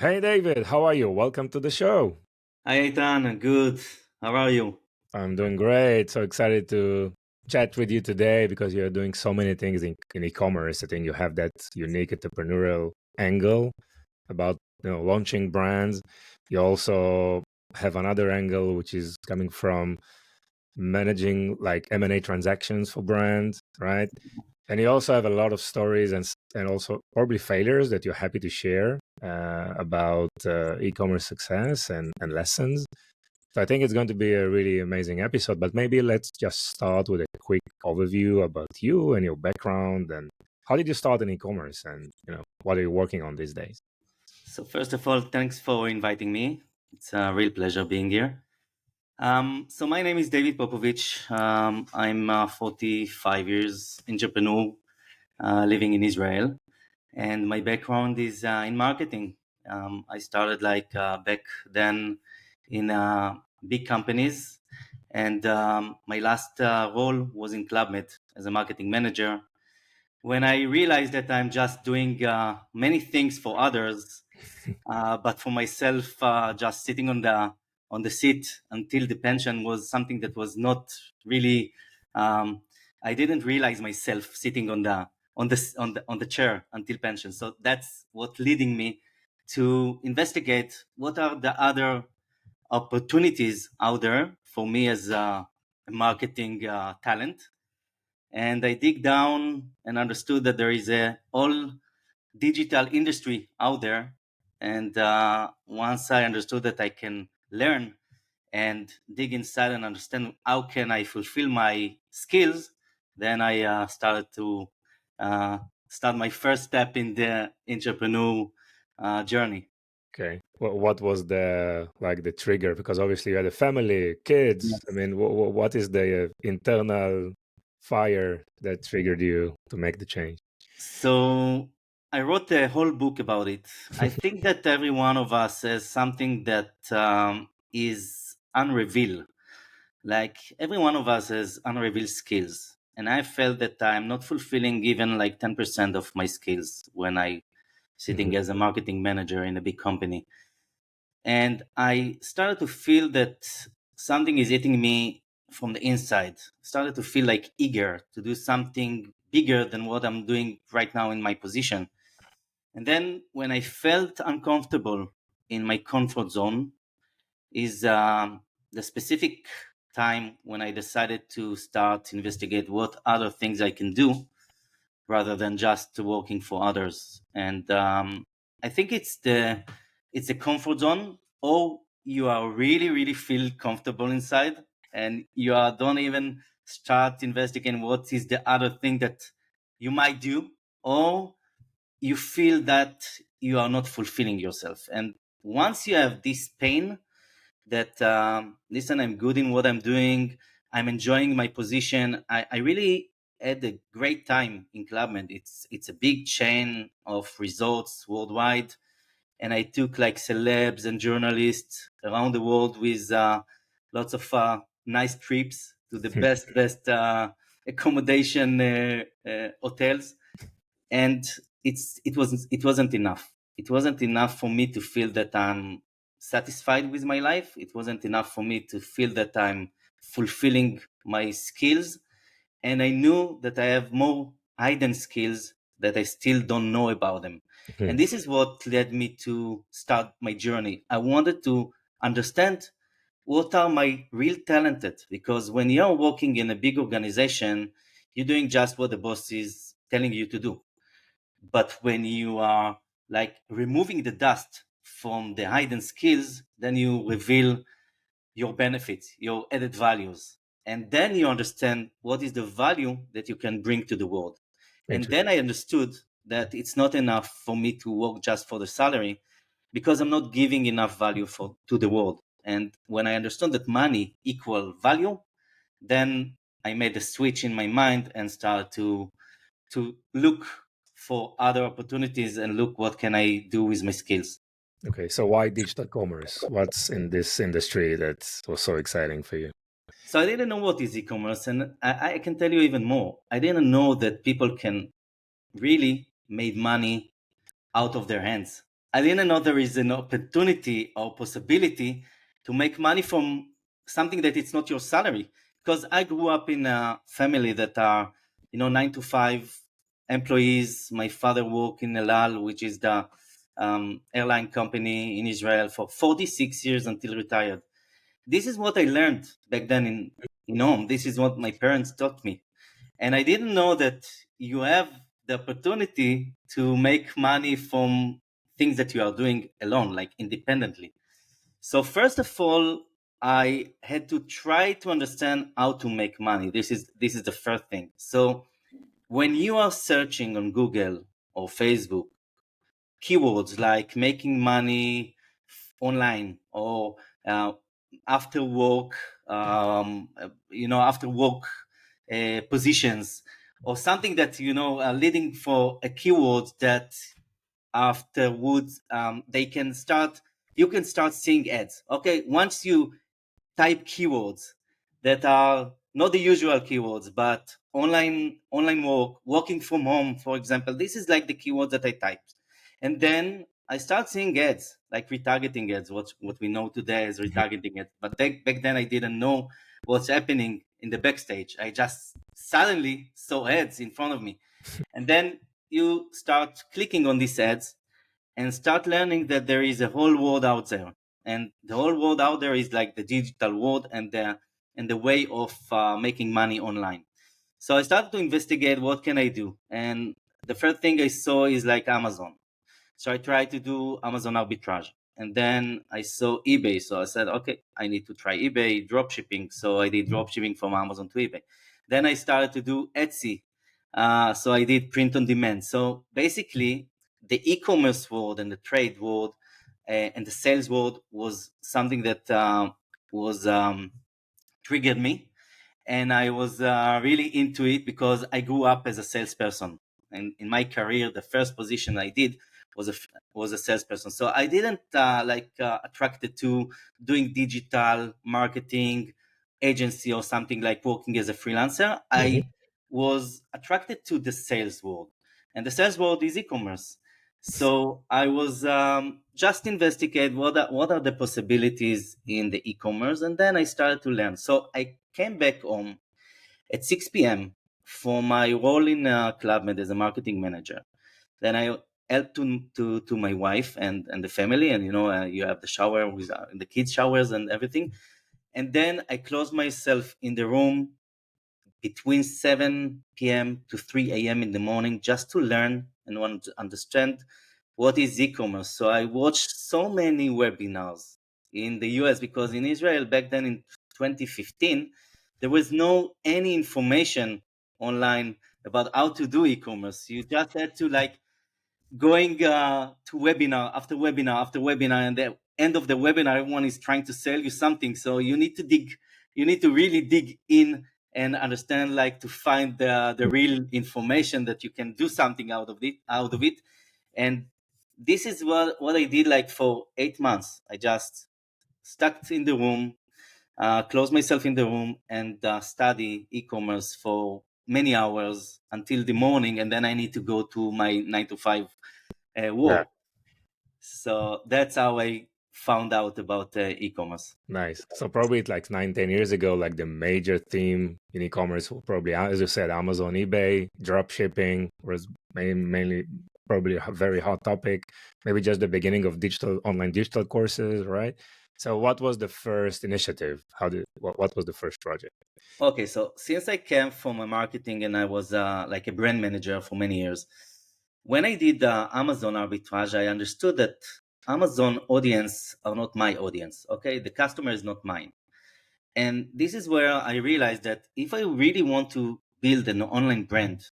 Hey David, how are you? Welcome to the show. Hi, Eitan. Good. How are you? I'm doing great. So excited to chat with you today because you're doing so many things in e-commerce. I think you have that unique entrepreneurial angle about launching brands. You also have another angle which is coming from managing like M&A transactions for brands, right? And you also have a lot of stories and also probably failures that you're happy to share about e-commerce success and lessons. So I think it's going to be a really amazing episode, but maybe let's just start with a quick overview about you and your background and how did you start in e-commerce and what are you working on these days? So, first of all, thanks for inviting me. It's a real pleasure being here. So, my name is David Popovich. I'm 45 years entrepreneur living in Israel, and my background is in marketing. I started back then in big companies, and my last role was in ClubMed as a marketing manager. When I realized that I'm just doing many things for others, but for myself, just sitting on the seat until the pension was something that was not really. Um, I didn't realize myself sitting on the chair until pension. So that's what leading me to investigate what are the other opportunities out there for me as a marketing talent. And I dig down and understood that there is a all digital industry out there. And once I understood that I can learn and dig inside and understand how can I fulfill my skills, then I started to uh, start my first step in the entrepreneur journey. Okay. What was the trigger? Because obviously you had a family, kids. I Yes. mean, what is the internal fire that triggered you to make the change? So I wrote a whole book about it. I think that every one of us has something that is unrevealed. Like every one of us has unrevealed skills. And I felt that I'm not fulfilling even like 10% of my skills when I Mhm. sitting as a marketing manager in a big company. And I started to feel that something is eating me from the inside. Started to feel like eager to do something bigger than what I'm doing right now in my position. And then when I felt uncomfortable in my comfort zone, is the specific time when I decided to start investigate what other things I can do rather than just working for others. And I think it's a comfort zone, or you are really feel comfortable inside, and you are don't even start investigating what is the other thing that you might do, or you feel that you are not fulfilling yourself. And once you have this pain that listen, I'm good in what I'm doing, I'm enjoying my position, I really had a great time in ClubMed. It's a big chain of resorts worldwide, and I took like celebs and journalists around the world with lots of nice trips to the best accommodation hotels. And it wasn't enough. It wasn't enough for me to feel that I'm satisfied with my life. It wasn't enough for me to feel that I'm fulfilling my skills. And I knew that I have more hidden skills that I still don't know about them. And Mhm. this is what led me to start my journey. I wanted to understand what are my real talented, because when you're working in a big organization, you're doing just what the boss is telling you to do. But when you are like removing the dust from the hidden skills, then you reveal your benefits, your added values. And then you understand what is the value that you can bring to the world. And then Interesting. I understood that it's not enough for me to work just for the salary, because I'm not giving enough value to the world. And when I understood that money equal value, then I made a switch in my mind and started to look for other opportunities and look what can I do with my skills. Okay, so why digital commerce? What's in this industry that was so exciting for you? So I didn't know what is e-commerce, and I can tell you even more. I didn't know that people can really make money out of their hands. I didn't know there is an opportunity or possibility to make money from something that it's not your salary. Because I grew up in a family that are, 9 to 5 employees. My father worked in El Al, which is the airline company in Israel, for 46 years until retired. This is what I learned back then in home. This is what my parents taught me. And I didn't know that you have the opportunity to make money from things that you are doing alone, like independently. So first of all, I had to try to understand how to make money. This is the first thing. So when you are searching on Google or Facebook keywords like making money online or uh, after work, after work positions, or something that are leading for a keyword that afterwards they can start. You can start seeing ads. Okay, once you type keywords that are not the usual keywords, but online work, working from home, for example. This is like the keywords that I typed, and then I start seeing ads, like retargeting ads, what we know today as retargeting ads. But back then I didn't know what's happening in the backstage. I just suddenly saw ads in front of me, and then you start clicking on these ads and start learning that there is a whole world out there, and the whole world out there is like the digital world and the way of making money online. So I started to investigate what can I do, and the first thing I saw is like Amazon. So I tried to do Amazon arbitrage. And then I saw eBay. So I said, okay, I need to try eBay drop shipping. So I did drop shipping from Amazon to eBay. Then I started to do Etsy. So I did print on demand. So basically, the e-commerce world and the trade world and the sales world was something that was triggered me, and I was really into it because I grew up as a salesperson. And in my career, the first position I did was a salesperson. So I didn't attracted to doing digital marketing agency or something like working as a freelancer. Mhm. I was attracted to the sales world, and the sales world is e-commerce. So I was just investigate what are the possibilities in the e-commerce, and then I started to learn. So I came back home at 6 p.m. for my role in ClubMed as a marketing manager. Then I helped to my wife and the family, and you have the shower with the kids showers and everything. And then I closed myself in the room between 7 p.m. to 3 a.m. in the morning just to learn and want to understand what is e-commerce. So I watched so many webinars in the US, because in Israel back then in 2015 there was no any information online about how to do e-commerce. You just had to like going to webinar after webinar after webinar, and the end of the webinar everyone is trying to sell you something. So you need to dig, you need to really dig in and understand, like, to find the real information that you can do something out of it. And this is what I did, like, for 8 months. I just stuck in the room, close myself in the room, and study e-commerce for many hours until the morning, and then I need to go to my 9 to 5 Yeah. work. So that's how I found out about e-commerce. Nice. So probably like 9, 10 years ago, like the major theme in e-commerce will probably, as you said, Amazon, eBay, drop shipping was mainly probably a very hot topic. Maybe just the beginning of online digital courses, right? So what was the first initiative? What was the first project? Okay, so since I came from a marketing and I was like a brand manager for many years, when I did Amazon arbitrage, I understood that Amazon audience are not my audience. Okay, the customer is not mine. And this is where I realized that if I really want to build an online brand,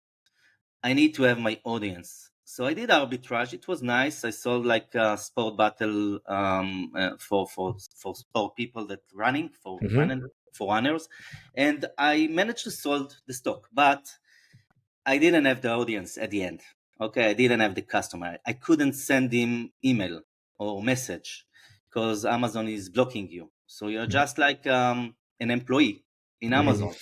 I need to have my audience. So I did arbitrage. It was nice. I sold like a sport battle for sport people that running Hmm. for runners, and I managed to sold the stock, but I didn't have the audience at the end. Okay, I didn't have the customer. I couldn't send him email or message because Amazon is blocking you. So you're just like an employee in Hmm. Amazon.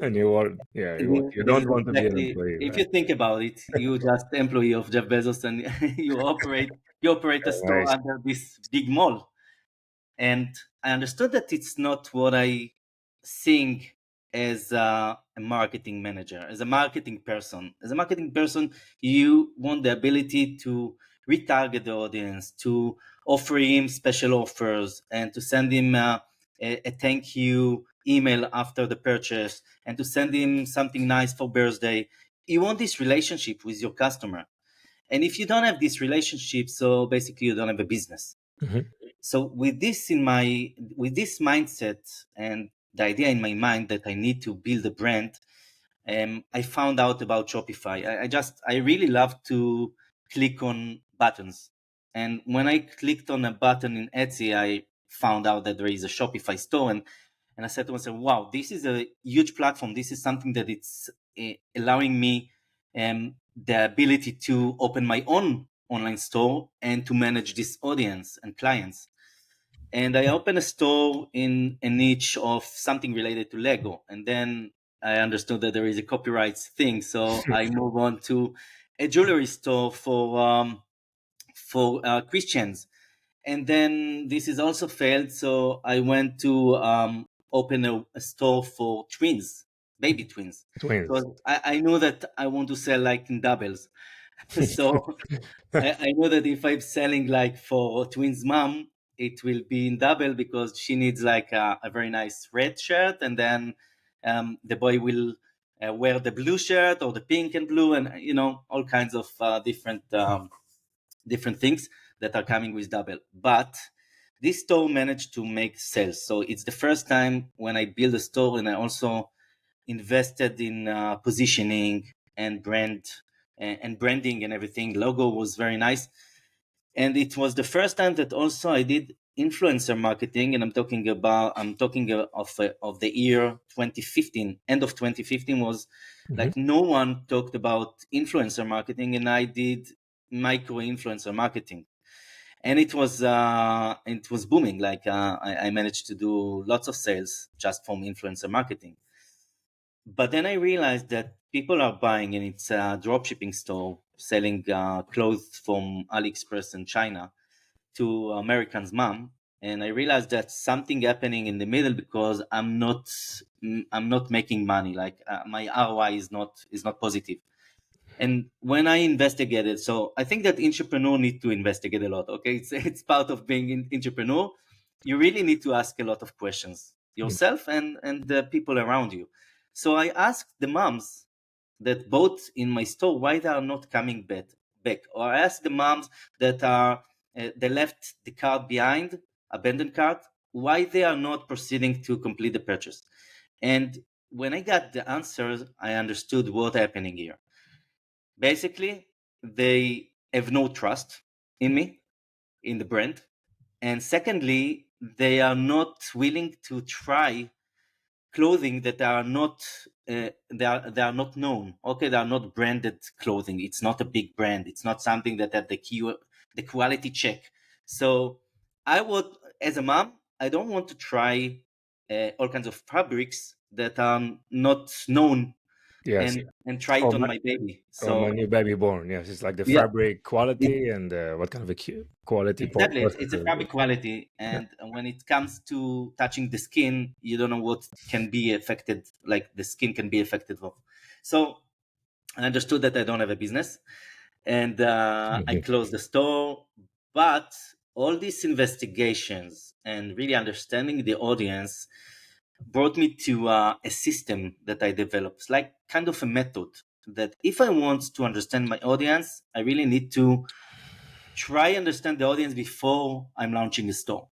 And you want, yeah, you This don't is want to be an exactly, employee, if right? you think about it, you just employee of Jeff Bezos and you operate. you operate a Very store nice. under this big mall. And I understood that it's not what I think as a marketing manager, as a marketing person. As a marketing person, you want the ability to retarget the audience, to offer him special offers, and to send him a thank you email after the purchase, and to send him something nice for birthday. You want this relationship with your customer. And if you don't have this relationship, so basically you don't have a business. Mhm. So with this mindset and the idea in my mind that I need to build a brand, I found out about Shopify. I really love to click on buttons, and when I clicked on a button in Etsy, I found out that there is a Shopify store, and I said to myself, "Wow, this is a huge platform. This is something that it's allowing me the ability to open my own online store and to manage this audience and clients." And I opened a store in a niche of something related to Lego. And then I understood that there is a copyright thing, so I move on to a jewelry store for Christians. And then this is also failed, so I went to open a store for twins, baby twins, Twins. because I know that I want to sell like in doubles. So I know that if I'm selling like for twins mom, it will be in double because she needs like a very nice red shirt, and then the boy will wear the blue shirt or the pink and blue, and all kinds of different things that are coming with double. But this store managed to make sales, so it's the first time when I build a store, and I also invested in positioning and branding and everything. Logo was very nice, and it was the first time that also I did influencer marketing. And I'm talking of the year 2015. End of 2015 was Mhm. like no one talked about influencer marketing, and I did micro influencer marketing, and it was booming. Like I managed to do lots of sales just from influencer marketing. But then I realized that people are buying, and it's a dropshipping store selling clothes from AliExpress in China to American's mom. And I realized that something happening in the middle because I'm not making money. Like my ROI is not positive. And when I investigated, so I think that entrepreneur need to investigate a lot. Okay, it's part of being an entrepreneur. You really need to ask a lot of questions Mm. yourself and the people around you. So I asked the moms that bought in my store why they are not coming back, or I asked the moms that are they left the cart behind, abandoned cart, why they are not proceeding to complete the purchase. And when I got the answers, I understood what happening here. Basically, they have no trust in me, in the brand. And secondly, they are not willing to try clothing that are not they are not known. Okay, they are not branded clothing. It's not a big brand. It's not something that had the quality check. So I would, as a mom, I don't want to try all kinds of fabrics that are not known Yes. and try it For on my my baby. for my So new baby born. Yes, it's like the yeah, fabric it, quality and what kind of a quality exactly. It's a process. fabric quality, Yeah. and when it comes to touching the skin, you don't know what can be affected. Like the skin can be affected of. So I understood that I don't have a business, and I Mhm. closed the store. But all these investigations and really understanding the audience brought me to a system that I developed, it's like kind of a method that if I want to understand my audience, I really need to try understand the audience before I'm launching a store.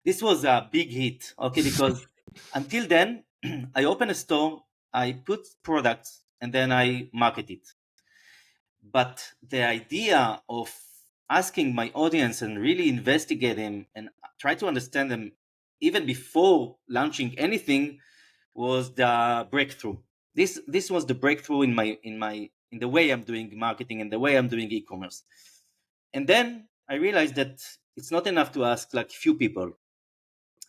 This was a big hit, okay, because until then, I open a store, I put products, and then I market it. But the idea of asking my audience and really investigate them and try to understand them even before launching anything was the breakthrough. This was the breakthrough in the way I'm doing marketing and the way I'm doing e-commerce. And then I realized that it's not enough to ask like few people.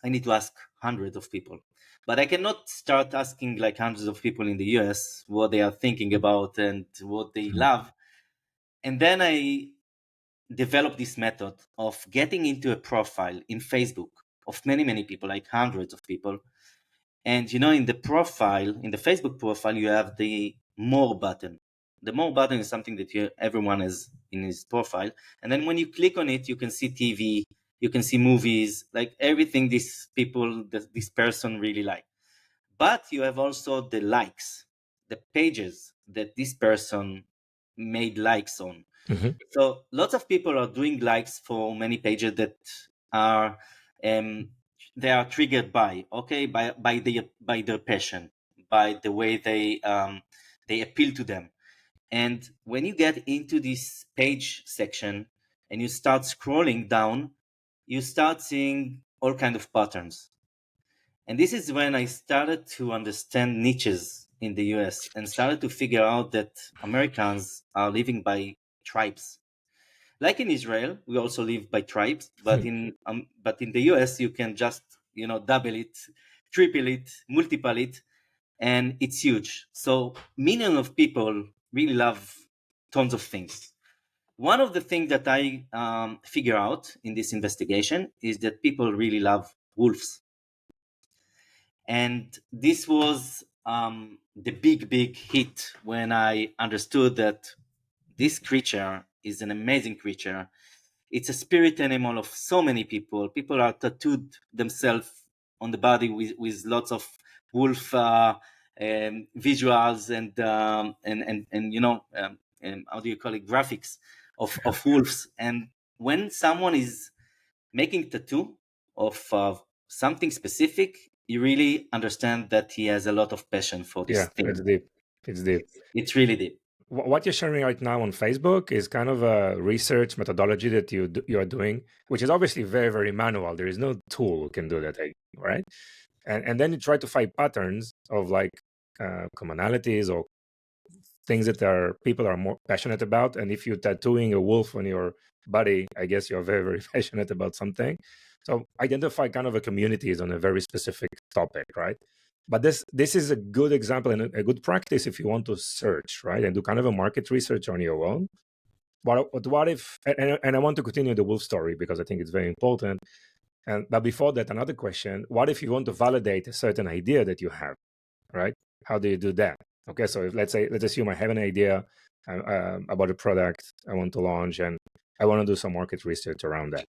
I need to ask hundreds of people. But I cannot start asking like hundreds of people in the US what they are thinking about and what they love. And then developed this method of getting into a profile in Facebook of many people, like hundreds of people. And in the profile, in the Facebook profile, you have the more button. The more button is something that everyone has in his profile. And then when you click on it, you can see TV, you can see movies, like everything this person really like. But you have also the likes, the pages that this person made likes on. Hmm. So lots of people are doing likes for many pages that are um, they are triggered by their passion, by the way they appeal to them. And when you get into this page section and you start scrolling down, you start seeing all kind of patterns. And this is when I started to understand niches in the US and started to figure out that Americans are living by tribes. Like in Israel, we also live by tribes, but in the US you can just double it, triple it, multiple it, and it's huge. So millions of people really love tons of things. One of the things that I figure out in this investigation is that people really love wolves, and this was the big hit when I understood that this creature is an amazing creature. It's a spirit animal of so many people. People are tattooed themselves on the body with lots of wolf visuals and how do you call it, graphics of wolves. And when someone is making tattoo of something specific, you really understand that he has a lot of passion for this Yeah, it's thing. deep. It's deep. It's really deep. What you're sharing right now on Facebook is kind of a research methodology that you are doing, which is obviously very manual. There is no tool who can do that, right? And then you try to find patterns of like commonalities or things that are people are more passionate about. And if you're tattooing a wolf on your body, I guess you're very passionate about something. So identify kind of a communities on a very specific topic, right? But this is a good example and a good practice if you want to search, right, and do kind of a market research on your own. But what if? And I want to continue the wolf story because I think it's very important. And but before that, another question: what if you want to validate a certain idea that you have, right? How do you do that? Okay, so let's assume I have an idea about a product I want to launch, and I want to do some market research around that.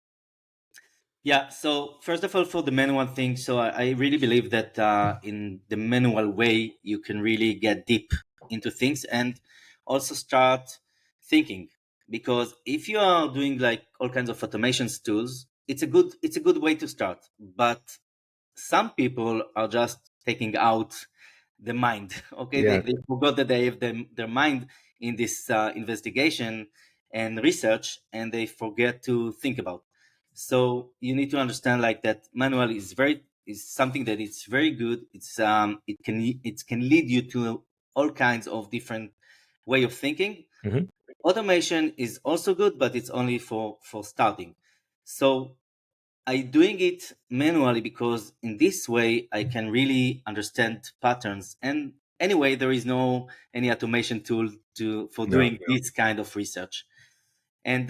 Yeah. So first of all, for the manual thing, so I really believe that in the manual way, you can really get deep into things and also start thinking. Because if you are doing like all kinds of automations tools, it's a good way to start. But some people are just taking out the mind. Okay, they, Yeah. they forgot that they have their mind in this investigation and research, and they forget to think about. So you need to understand like that manual is something that it's very good. It can lead you to all kinds of different way of thinking. Hmm. Automation is also good, but it's only for starting. So I doing it manually because in this way I can really understand patterns. And anyway, there is no any automation tool for No. doing this kind of research. And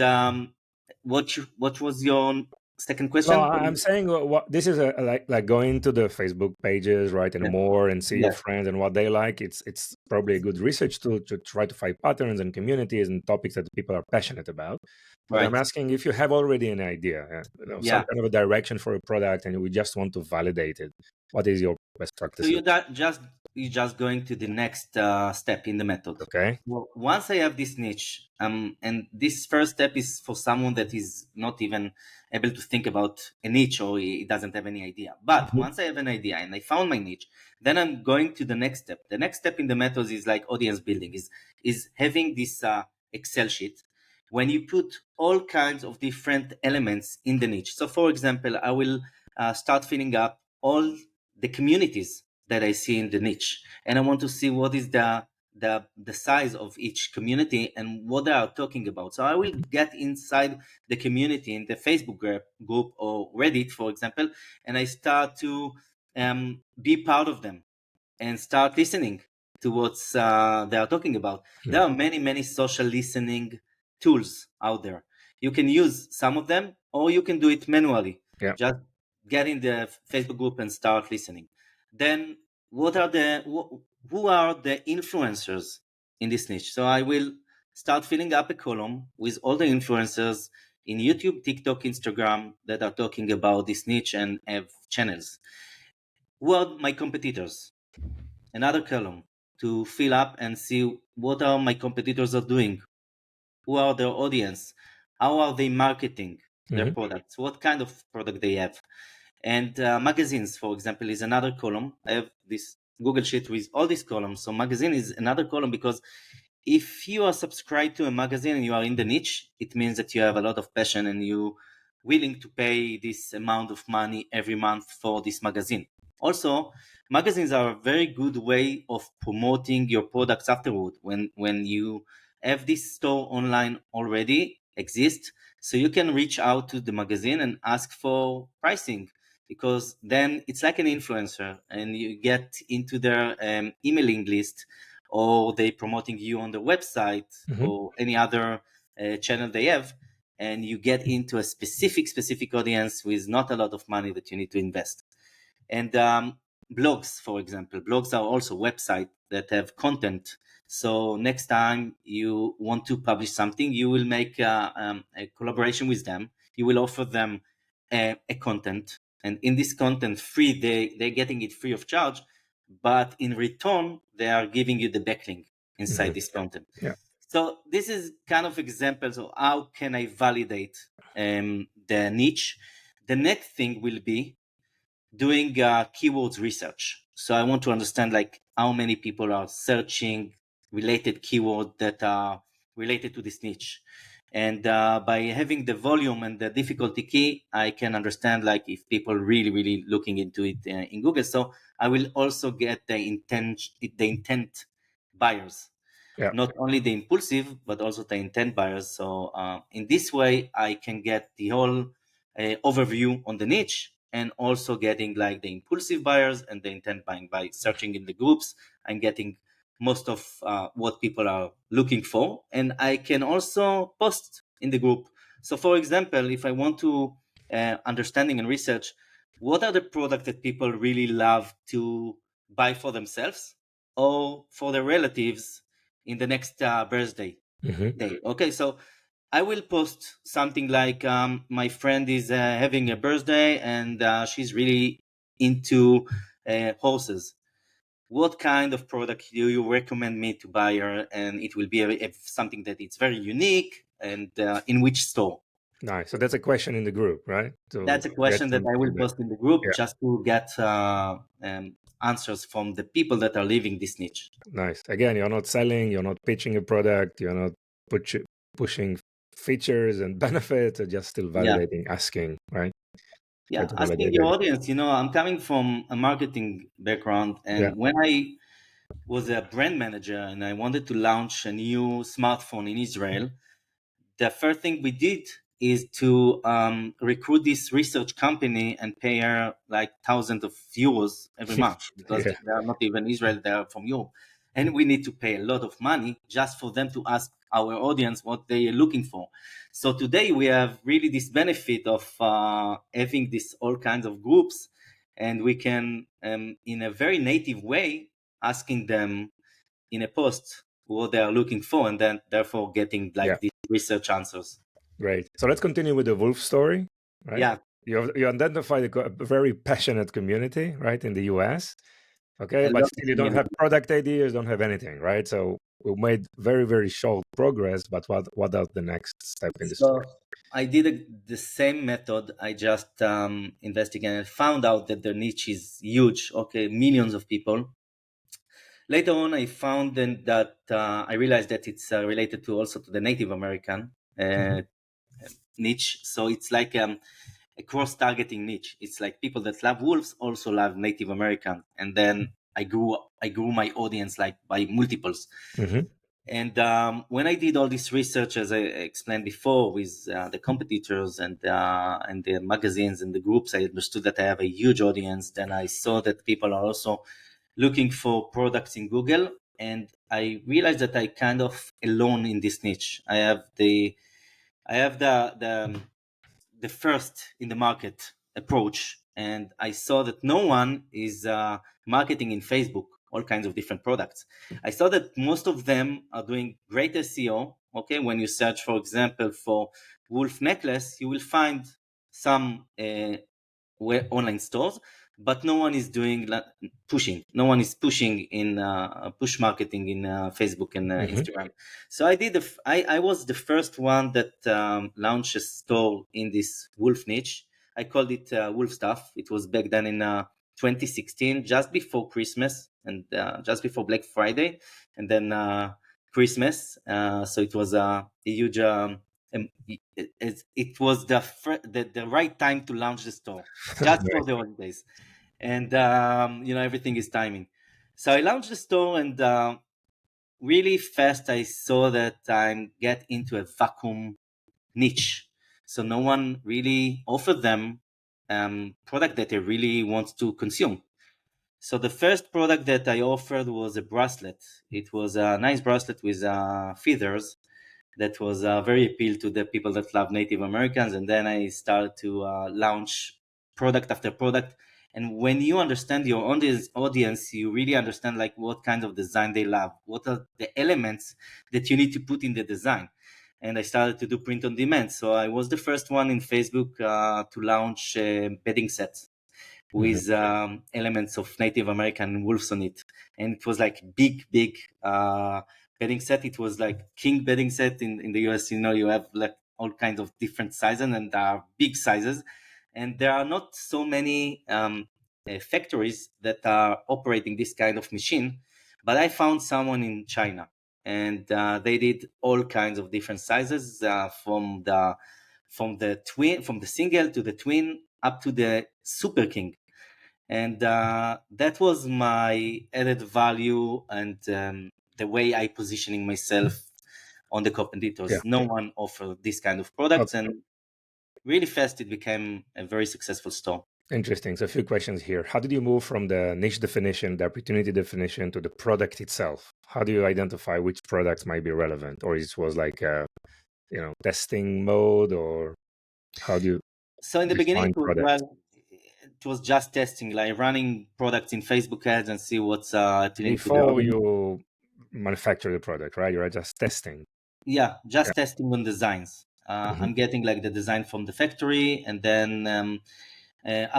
what was your second No, question? I'm saying what this is like going to the Facebook pages, right, and Yes. more, and see your Yes. friends and what they like. It's probably a good research tool to try to find patterns and communities and topics that people are passionate about. But I'm Right. asking if you have already an idea, some Yeah. kind of a direction for a product, and we just want to validate it. What is your best So practices? you just going to the next step in the method. Okay. Well, once I have this niche, and this first step is for someone that is not even able to think about a niche or he doesn't have any idea. But Mhm. once I have an idea and I found my niche, then I'm going to the next step. The next step in the method is like audience building. Is having this Excel sheet when you put all kinds of different elements in the niche. So, for example, I will start filling up all the communities that I see in the niche, and I want to see what is the size of each community and what they are talking about. So I will get inside the community in the Facebook group or Reddit, for example, and I start to be part of them and start listening to what they are talking about. There Hmm. are many social listening tools out there. You can use some of them, or you can do it manually. Yeah. Just get in the Facebook group and start listening. Then, who are the influencers in this niche? So I will start filling up a column with all the influencers in YouTube, TikTok, Instagram that are talking about this niche and have channels. Who are my competitors? Another column to fill up and see what are my competitors are doing, who are their audience, how are they marketing their Hmm. products, what kind of product they have. And magazines, for example, is another column. I have this Google Sheet with all these columns. So magazine is another column, because if you are subscribed to a magazine and you are in the niche, it means that you have a lot of passion and you willing to pay this amount of money every month for this magazine. Also, magazines are a very good way of promoting your products afterward when you have this store online already exist, so you can reach out to the magazine and ask for pricing, because then it's like an influencer and you get into their emailing list, or they promoting you on the website Hmm. or any other channel they have, and you get into a specific audience with not a lot of money that you need to invest. And blogs, for example, blogs are also websites that have content. So next time you want to publish something, you will make a collaboration with them. You will offer them a content, and in this content free, they're getting it free of charge, but in return they are giving you the backlink inside Hmm. this content. Yeah. So this is kind of examples of how can I validate the niche. The next thing will be doing keywords research. So I want to understand like how many people are searching related keyword that are related to this niche. And by having the volume and the difficulty key, I can understand like if people really looking into it in Google. So I will also get the intent buyers, Yeah. not only the impulsive but also the intent buyers. So in this way I can get the whole overview on the niche, and also getting like the impulsive buyers and the intent buying. By searching in the groups, I'm getting most of what people are looking for, and I can also post in the group. So for example, if I want to understanding and research what are the products that people really love to buy for themselves or for their relatives in the next birthday Hmm. day. Okay, so I will post something like my friend is having a birthday and she's really into horses. What kind of product do you recommend me to buy her? And it will be something that it's very unique, and in which store. Nice. So that's a question in the group, right? To That's a get question that some I will feedback. post in the group Yeah. just to get answers from the people that are living this niche. Nice. Again, you're not selling, you're not pitching a product, you're not push, pushing features and benefits, you're just still Yeah. validating, asking, right? Try Yeah, to asking validate your it. audience. I'm coming from a marketing background, Yeah. and when I was a brand manager and I wanted to launch a new smartphone in Israel, the first thing we did is to recruit this research company and pay her like thousands of euros every month, because Yeah. they are not even Israel, they are from Europe. And we need to pay a lot of money just for them to ask our audience what they are looking for. So today we have really this benefit of having this all kinds of groups, and we can, in a very native way, asking them in a post what they are looking for, and then therefore getting Yeah. like these research answers. Great. So let's continue with the wolf story, right? Yeah, You identify a very passionate community, right, in the US. Okay, a but lot of still you don't have community. product ideas, don't have anything, right? So we made very short progress, but what are the next step in the story? So I did the same method. I just investigated, found out that the niche is huge. Okay, millions of people. Later on, I found then that I realized that it's related to also to the Native American Hmm. uh, niche. So it's like a cross-targeting niche. It's like people that love wolves also love Native American, and then I grew my audience like by multiples. Hmm. And when I did all this research, as I explained before, with the competitors and the magazines and the groups, I understood that I have a huge audience. Then I saw that people are also looking for products in Google, and I realized that I kind of alone in this niche. I have I have the first in the market approach, and I saw that no one is marketing in Facebook all kinds of different products. I saw that most of them are doing great SEO. Okay, when you search, for example, for wolf necklace, you will find some online stores, but no one is doing pushing. No one is pushing in push marketing in Facebook and Hmm. Instagram. So I did. I was the first one that launched a store in this wolf niche. I called it Wolfstuff. It was back then in 2016, just before Christmas and just before Black Friday, and then Christmas. So it was a huge. It was the right time to launch the store just for Right. the holidays, and everything is timing. So I launched the store, and really fast I saw that I get into a vacuum niche. So no one really offered them product that they really want to consume. So the first product that I offered was a bracelet. It was a nice bracelet with feathers that was very appeal to the people that love Native Americans. And then I started to launch product after product. And when you understand your audience, you really understand like what kind of design they love, what are the elements that you need to put in the design. And I started to do print on demand. So I was the first one in Facebook to launch bedding sets Hmm. with elements of Native American wolves on it, and it was like big bedding set. It was like king bedding set in the US. You have like all kinds of different sizes, and there are big sizes, and there are not so many factories that are operating this kind of machine. But I found someone in China, and they did all kinds of different sizes from the single to the twin up to the super king. And that was my added value, and the way I positioning myself on the Yeah. competitors. No one offered this kind of products, and really fast it became a very successful store. Interesting. So a few questions here. How did you move from the niche definition, the opportunity definition, to the product itself? How do you identify which products might be relevant, or it was like a testing mode, or how do you So in the beginning define it was, products well, it was just testing, like running products in Facebook ads and see what's appealing to the before audience. you manufacture the product, right? You're just testing. Yeah, Yeah. just testing on designs. Hmm. I'm getting like the design from the factory, and then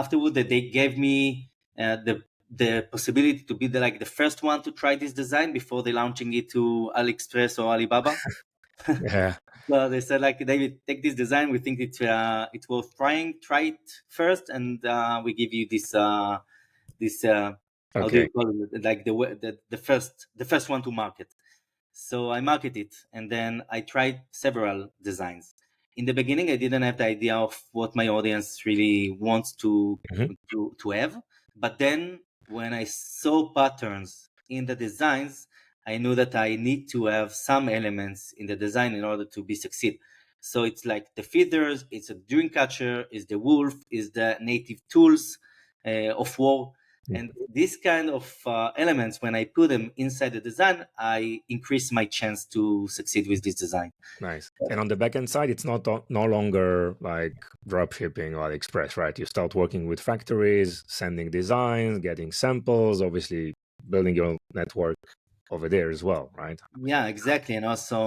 afterward that they gave me the possibility to be like the first one to try this design before they launching it to AliExpress or Alibaba. Yeah. So they said like, David, take this design. We think it's worth trying. Try it first, and we give you this how do Okay. you call it, like the first one to market. So I market it, and then I tried several designs. In the beginning, I didn't have the idea of what my audience really wants to Hmm. to have. But then, when I saw patterns in the designs, I knew that I need to have some elements in the design in order to be succeed. So it's like the feathers, it's a dream catcher, is the wolf, is the native tools of war, and these kind of elements, when I put them inside the design, I increase my chance to succeed with this design. Nice. And on the backend side, it's no longer like drop shipping or AliExpress, right? You start working with factories, sending designs, getting samples, obviously building your network over there as well, right? Yeah, exactly. And also,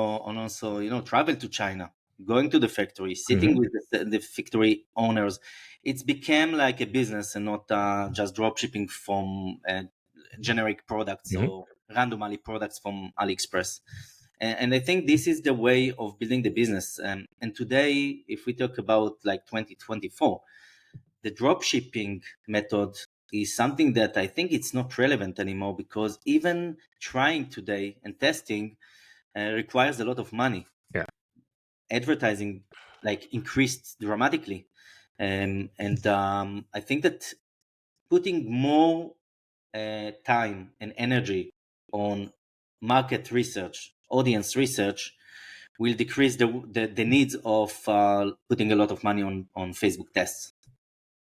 travel to China, going to the factory, Hmm. sitting with the factory owners. It's became like a business and not just drop shipping from generic products Hmm. or randomly products from AliExpress. And I think this is the way of building the business. And today, if we talk about like 2024, the drop shipping method is something that I think it's not relevant anymore, because even trying today and testing requires a lot of money. Yeah. Advertising like increased dramatically, and I think that putting more time and energy on market research, audience research, will decrease the needs of putting a lot of money on Facebook tests.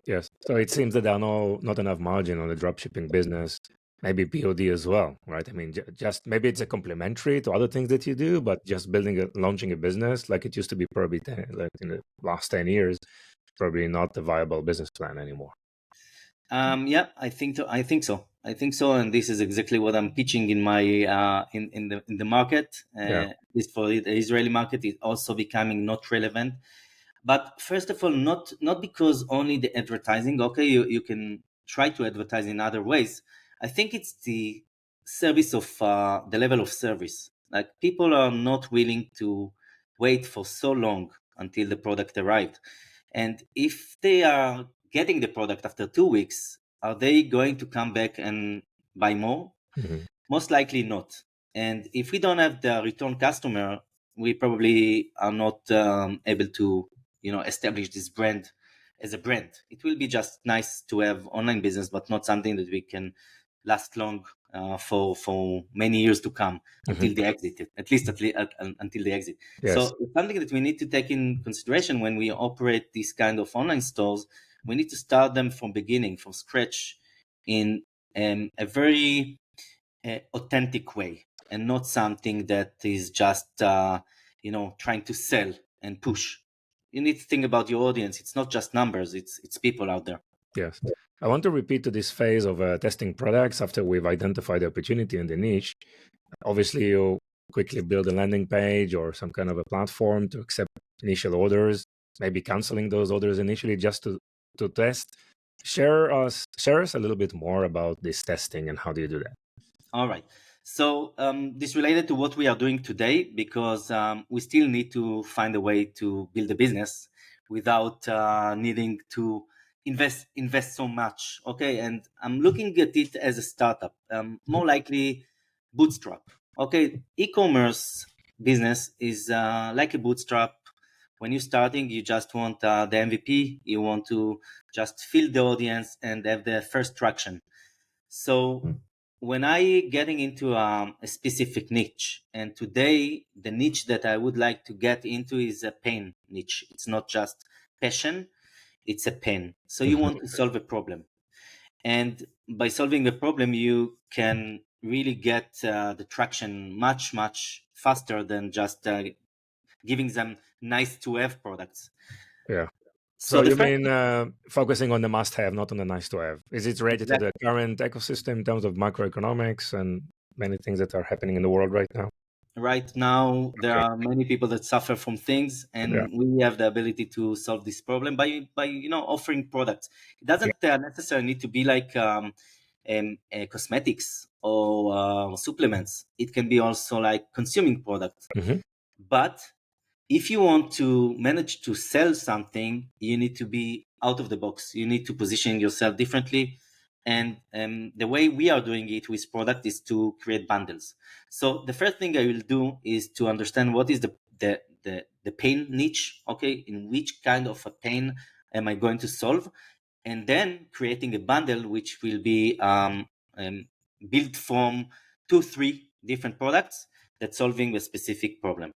Yes. So it seems that there are not enough margin on the drop shipping business. maybe POD as well, right? I mean, just maybe it's a complementary to other things that you do, but just launching a business like it used to be probably like in the last 10 years, probably not a viable business plan anymore. Yeah, I think so. I think so. I think so, and this is exactly what I'm pitching in my in the market. Yeah. At least for the Israeli market, is also becoming not relevant. But first of all, not because only the advertising. Okay, you can try to advertise in other ways. I think it's the service of the level of service. Like people are not willing to wait for so long until the product arrived, and if they are getting the product after 2 weeks, are they going to come back and buy more? Hmm. Most likely not. And if we don't have the return customer, we probably are not able to, establish this brand as a brand. It will be just nice to have online business, but not something that we can last long for many years to come Hmm. until they exit. At least until they exit. Yes. So it's something that we need to take in consideration when we operate these kind of online stores. We need to start them from beginning, from scratch, in a very authentic way, and not something that is just trying to sell and push. You need to think about your audience. It's not just numbers, it's people out there. Yes. I want to repeat to this phase of testing products after we've identified the opportunity and the niche. Obviously, you quickly build a landing page or some kind of a platform to accept initial orders, maybe canceling those orders initially just to test. Share us a little bit more about this testing and how do you do that? All right. So this related to what we are doing today, because we still need to find a way to build a business without needing to invest so much. Okay, and I'm looking at it as a startup, more likely bootstrap. Okay, e-commerce business is like a bootstrap. When you're starting, you just want the MVP. You want to just fill the audience and have the first traction. So when I getting into a specific niche, and today the niche that I would like to get into is a pain niche. It's not just passion, it's a pain. So you Mhm. want to solve a problem, and by solving the problem, you can really get the traction much faster than just giving them nice to have products. Yeah. So So the you first mean focusing on the must-have, not on the nice-to-have? Is it related to the current ecosystem in terms of macroeconomics and many things that are happening in the world right now? Right now there Okay. are many people that suffer from things, Yeah. and we have the ability to solve this problem by offering products. It Yeah. doesn't necessarily need to be like cosmetics or supplements. It can be also like consuming products. Hmm. But if you want to manage to sell something, you need to be out of the box. You need to position yourself differently. And the way we are doing it with product is to create bundles. So the first thing I will do is to understand what is the pain niche. Okay, in which kind of a pain am I going to solve? And then creating a bundle which will be built from 2 3 different products that solving a specific problem.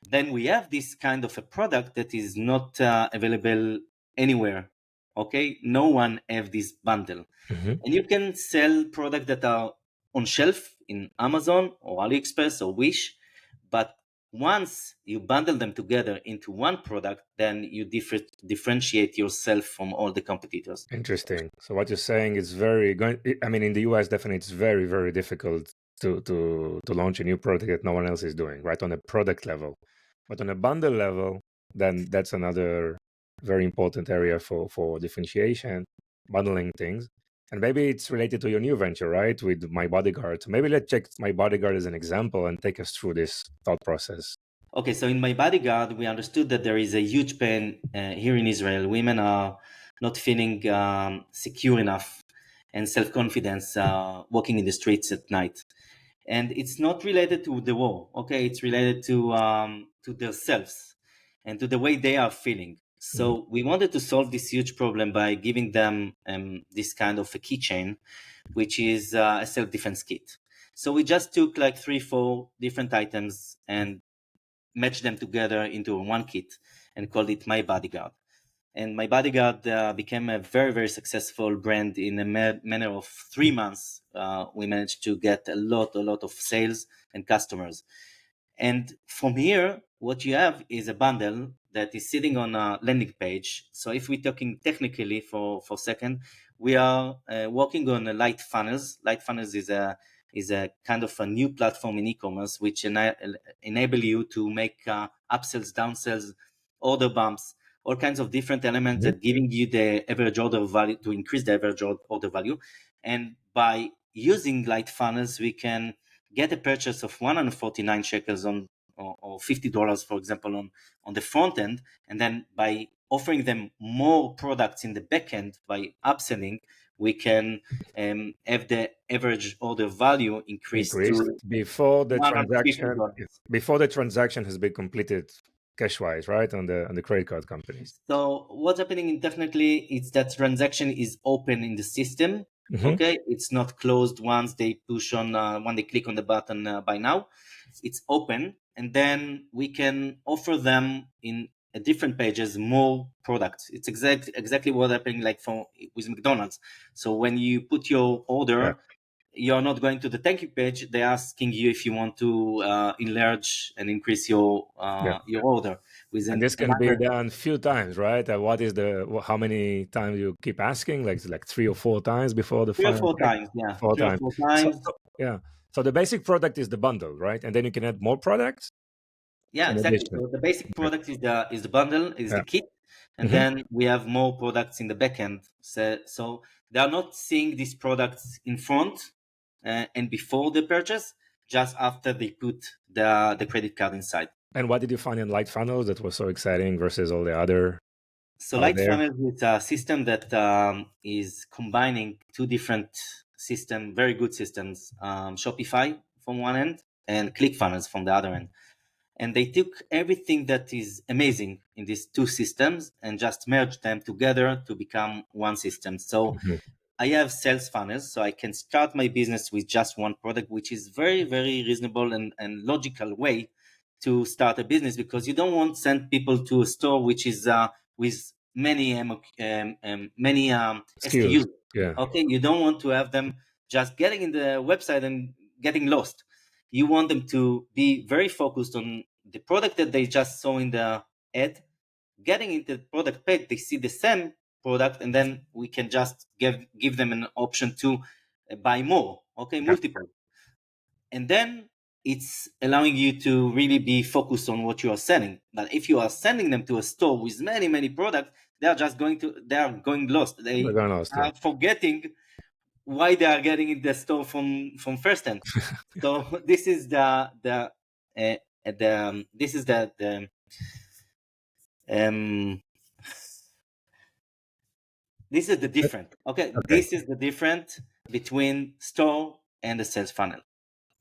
Then we have this kind of a product that is not available anywhere. Okay, no one have this bundle, Hmm. and you can sell products that are on shelf in Amazon or AliExpress or Wish, but once you bundle them together into one product, then you differentiate yourself from all the competitors. Interesting. So what you're saying is very going. I mean, in the US, definitely, it's very, very difficult to launch a new product that no one else is doing, right? On a product level, but on a bundle level, then that's another very important area for differentiation, bundling things, and maybe it's related to your new venture, right? With My Bodyguard. So maybe let's check My Bodyguard as an example and take us through this thought process. Okay, so in my bodyguard, we understood that there is a huge pain here in Israel. Women are not feeling secure enough and self confidence walking in the streets at night. And it's not related to the war, okay? It's related to themselves and to the way they are feeling. Mhm. So we wanted to solve this huge problem by giving them this kind of a keychain, which is a self defense kit. So we just took like 3 4 different items and match them together into one kit and called it My Bodyguard. And my Bodyguard became a very, very successful brand in a manner of 3 months. We managed to get a lot of sales and customers. And from here, what you have is a bundle that is sitting on a landing page. So if we're talking technically for a second, we are working on a light funnels. Light funnels is a kind of a new platform in e-commerce which enable you to make upsells, downsells, order bumps, all kinds of different elements Mhm. that giving you the average order value to increase the average order value. And by using light funnels, we can get a purchase of 149 shekels or $50, for example, on the front end, and then by offering them more products in the back end by upselling, we can have the average order value increase Increased to before the transaction. $150. Before the transaction has been completed, cash wise, right, on the credit card companies. So what's happening in technically is that transaction is open in the system. Hmm. Okay, it's not closed once they push on when they click on the button buy now. It's open, and then we can offer them in different pages more products. It's exactly what happening like for with McDonald's. So when you put your Yeah, order, you're not going to the thank you page. They're asking you if you want to enlarge and increase yeah. your order And within this can be another done few times, right? What is how many times you keep asking? Like 3 or 4 times before the three or final four check? times. Yeah, Four three or times. four So, times. yeah. So the basic product is the bundle, right? And then you can add more products Yeah, in exactly. addition. So the basic Okay. product is the bundle, is the Yeah. kit, and Hmm. then we have more products in the backend. So they are not seeing these products in front and before the purchase, just after they put the credit card inside. And what did you find in Light Funnels that was so exciting versus all the other So out Light there? Funnel is a system that is combining two different system, very good systems, Shopify from one end and ClickFunnels from the other end. And they took everything that is amazing in these two systems and just merged them together to become one system. So Mhm. I have sales funnels, so I can start my business with just one product, which is very, very reasonable and logical way to start a business, because you don't want to send people to a store which is with many Skills. SKUs. Yeah. Okay, you don't want to have them just getting in the website and getting lost. You want them to be very focused on the product that they just saw in the ad. Getting into the product page, they see the same product, and then we can just give them an option to buy more. Okay, Yeah. multiple, and then it's allowing you to really be focused on what you are selling. But if you are sending them to a store with many products, they are going lost. We're They going lost. Yeah. are forgetting why they are getting in the store from first hand. So this is the um, this is the difference. Okay, Okay. this is the difference between store and the sales funnel.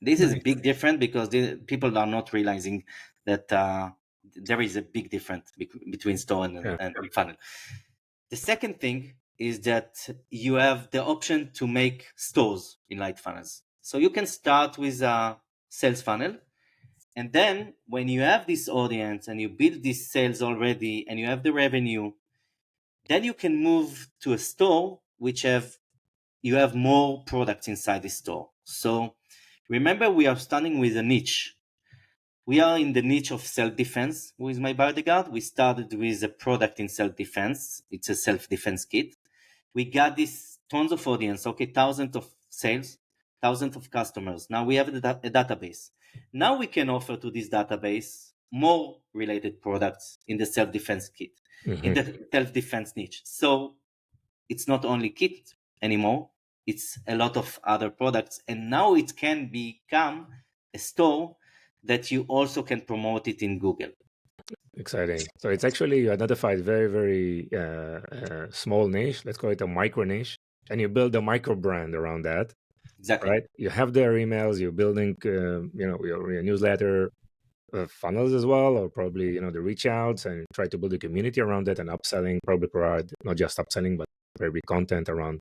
This is a Nice. big difference because people are not realizing that there is a big difference between store Yeah. and funnel. The second thing is that you have the option to make stores in light funnels. So you can start with a sales funnel, and then when you have this audience and you build these sales already and you have the revenue, then you can move to a store which you have more products inside the store. So remember, we are starting with a niche. We are in the niche of self-defense with my Bodyguard. We started with a product in self-defense. It's a self-defense kit. We got this tons of audience, okay, thousands of sales, thousands of customers. Now we have a database. Now we can offer to this database more related products in the self-defense kit, in Hmm. the self-defense niche. So it's not only kit anymore, it's a lot of other products, and now it can become a store that you also can promote it in Google. Exciting. So it's actually you identified very small niche. Let's call it a micro niche, and you build a micro brand around that. Exactly. Right? You have their emails. You're building, your newsletter funnels as well, or probably the reach outs, and try to build a community around it, and upselling. Probably provide not just upselling, but maybe content around,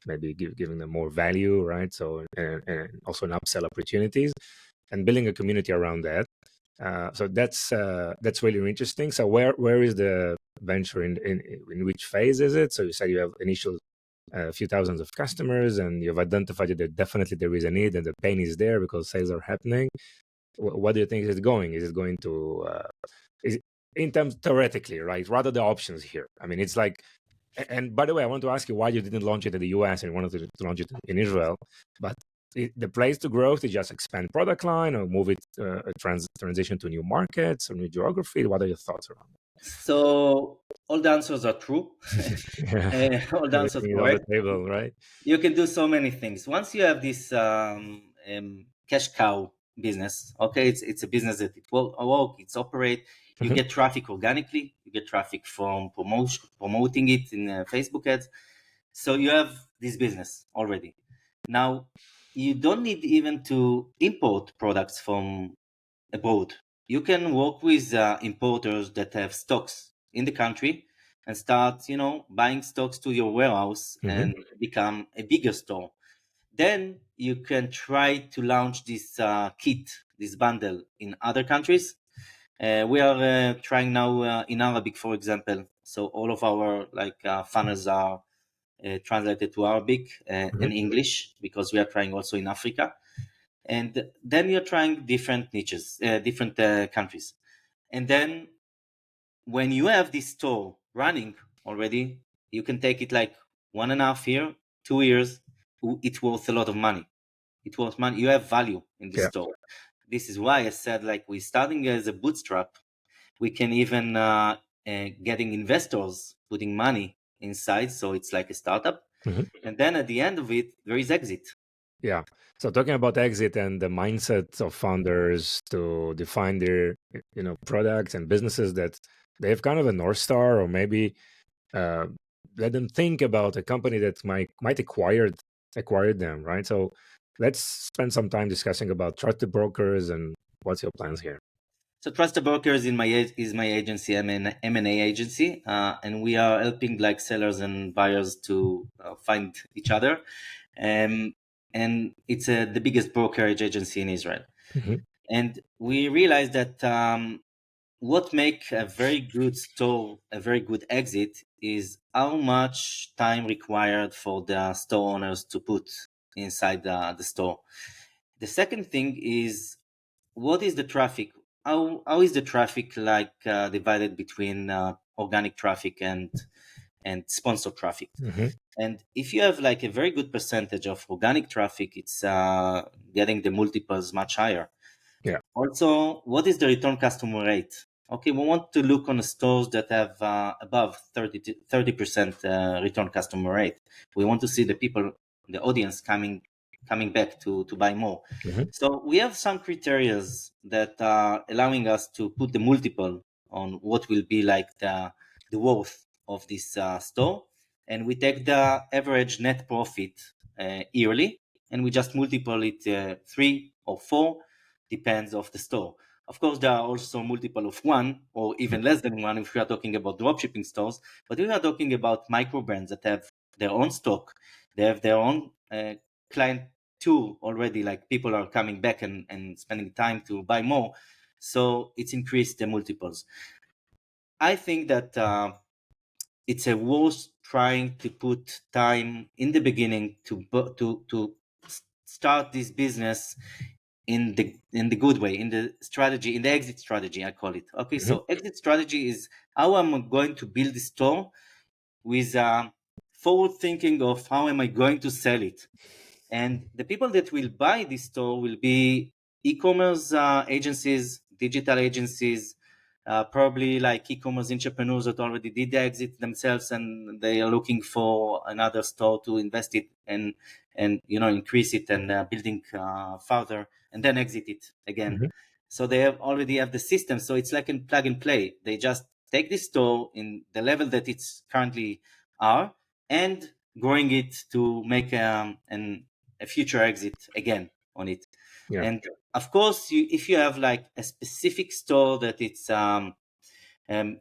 maybe giving them more value, right? So and also an upsell opportunities, and building a community around that. So that's really interesting. So where is the venture in which phase is it? So you said you have initial few thousands of customers, and you've identified that definitely there is a need and the pain is there because sales are happening. What do you think is it going? Is it going to is in terms theoretically, right? What are the options here? I mean, it's like. And by the way, I want to ask you why you didn't launch it in the US and you wanted to launch it in Israel. But the place to growth is just expand product line or move it transition to new markets or new geography. What are your thoughts around So all the answers are true. that? Yeah, All the answers everything is on the correct. table, right? You can do so many things. Once you have this cash cow business, okay, it's a business that it will work, it's operate. You Hmm. get traffic organically. You get traffic from promoting it in Facebook ads. So you have this business already. Now you don't need even to import products from abroad. You can work with importers that have stocks in the country and start, buying stocks to your warehouse Hmm. and become a bigger store. Then you can try to launch this kit, this bundle in other countries. We are trying now in Arabic, for example. So all of our funnels are translated to Arabic Hmm. and English because we are trying also in Africa. And then you're trying different niches, different countries. And then when you have this store running already, you can take it like 1.5 year, 2 years. It's worth a lot of money. It's worth money. You have value in this Yeah. store. This is why I said like we're starting as a bootstrap. We can even getting investors putting money inside, so it's like a startup. Hmm. And then at the end of it, there is exit. Yeah. So talking about exit and the mindset of founders to define their products and businesses that they have kind of a north star, or maybe uh, let them think about a company that might acquired them, right? So let's spend some time discussing about trusted brokers and what's your plans here. So Trusted Brokers is my agency, M&A agency, and we are helping like sellers and buyers to find each other. Um, and it's the biggest brokerage agency in Israel. Hmm. And we realized that what make a very good store a very good exit is how much time required for the store owners to put inside the store. The second thing is what is the traffic? How is the traffic like divided between organic traffic and sponsored traffic? Hmm. And if you have like a very good percentage of organic traffic, it's getting the multiples much higher. Yeah. Also, what is the return customer rate? Okay, we want to look on the stores that have above 30% return customer rate. We want to see the people, the audience coming back to buy more. Hmm. So we have some criterias that are allowing us to put the multiple on what will be like the worth of this store, and we take the average net profit yearly, and we just multiply it 3 or 4, depends of the store. Of course, there are also multiple of 1 or even less than 1 if we are talking about dropshipping stores, but we are talking about micro brands that have their own stock, they have their own client tool already, like people are coming back and spending time to buy more. So it's increased the multiples. I think that it's a worth trying to put time in the beginning to start this business in the good way, in the strategy, in the exit strategy, I call it. Okay, Hmm. so exit strategy is how I'm going to build the store with forward thinking of how am I going to sell it. And the people that will buy this store will be e-commerce agencies, digital agencies, probably like e-commerce entrepreneurs that already did the exit themselves and they are looking for another store to invest it and increase it and building further and then exit it again. Hmm. So they have already have the system. So it's like a plug and play. They just take this store in the level that it's currently are and growing it to make a future exit again on it. Yeah. And of course, if you have like a specific store that it's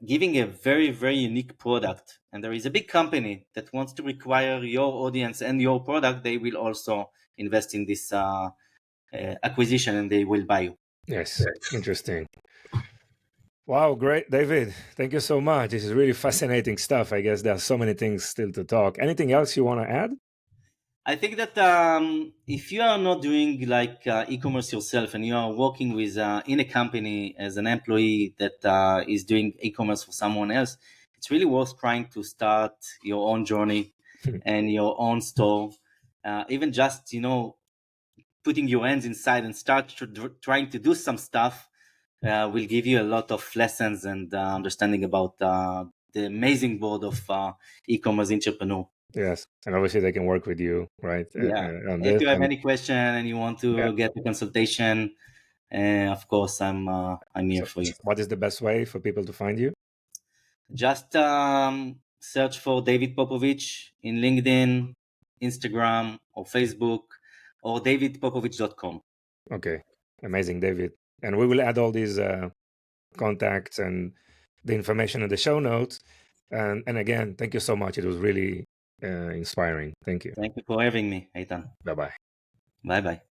giving a very, very unique product, and there is a big company that wants to require your audience and your product, they will also invest in this acquisition and they will buy you. Yes, interesting. Wow, great, David. Thank you so much. This is really fascinating stuff. I guess there are so many things still to talk. Anything else you want to add? I think that if you are not doing like e-commerce yourself and you are working with in a company as an employee that is doing e-commerce for someone else, it's really worth trying to start your own journey and your own store. Even just putting your hands inside and start trying to do some stuff will give you a lot of lessons and understanding about the amazing world of e-commerce entrepreneur. Yes, and obviously they can work with you, right, Yeah. on If this. you have And any question and you want yeah, to get a consultation, of course, I'm here so for you. what is the best way for people to find you? Just search for David Popovich in LinkedIn, Instagram, or Facebook, or davidpopovich.com. Okay, amazing, David. And we will add all these contacts and the information in the show notes. And again, thank you so much. It was really inspiring. Thank you. Thank you for having me, Eitan. Bye bye. Bye bye.